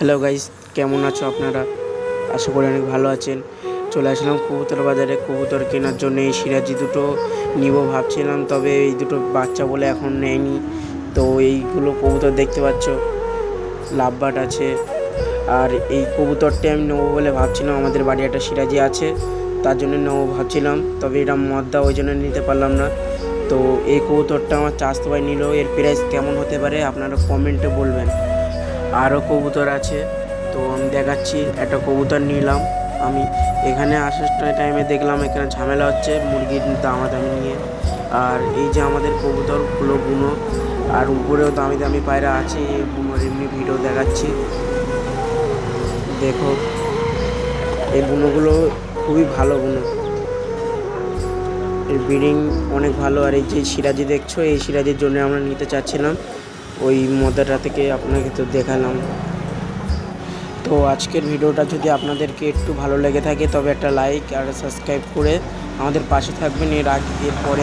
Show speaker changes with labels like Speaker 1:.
Speaker 1: Hello guys, কেমন আছো আপনারা? আশা করি অনেক ভালো আছেন। চলে আসলাম কবুতর বাজারে কবুতর কেনার জন্য। এই সিরাজি দুটো নিব ভাবছিলাম, তবে এই দুটো বাচ্চা বলে এখন নেয়নি। তো এইগুলো কবুতর দেখতে পাচ্ছ, লাভবার্ড আছে। আর এই কবুতরটি আমি নেবো বলে ভাবছিলাম, আমাদের বাড়ি একটা সিরাজি আছে, তার জন্য নেবো ভাবছিলাম, তবে এটা মদ্দা, ওই জন্য নিতে পারলাম না। তো এই কবুতরটা আমার চাচাতো ভাই নিল। এর প্রাইস কেমন হতে পারে আপনারা কমেন্টে বলবেন। আরও কবুতর আছে, তো আমি দেখাচ্ছি। একটা কবুতর নিলাম আমি। এখানে আসার টাইমে দেখলাম এখানে ঝামেলা হচ্ছে মুরগির দামাদামি নিয়ে। আর এই যে আমাদের কবুতরগুলো বুনো, আর উপরেও দামি দামি পায়রা আছে। এই বুনোর এমনি ভিডিও দেখাচ্ছি, দেখো। এই বুনোগুলো খুবই ভালো বুনো, এর ব্রিডিং অনেক ভালো। আর এই যে সিরাজি দেখছো, এই সিরাজির জন্য আমরা নিতে চাচ্ছিলাম, ওই মদারটা থেকে আপনাকে তো দেখালাম। তো আজকের ভিডিওটা যদি আপনাদেরকে একটু ভালো লেগে থাকে, তবে একটা লাইক আর সাবস্ক্রাইব করে আমাদের পাশে থাকবেন। এরপরে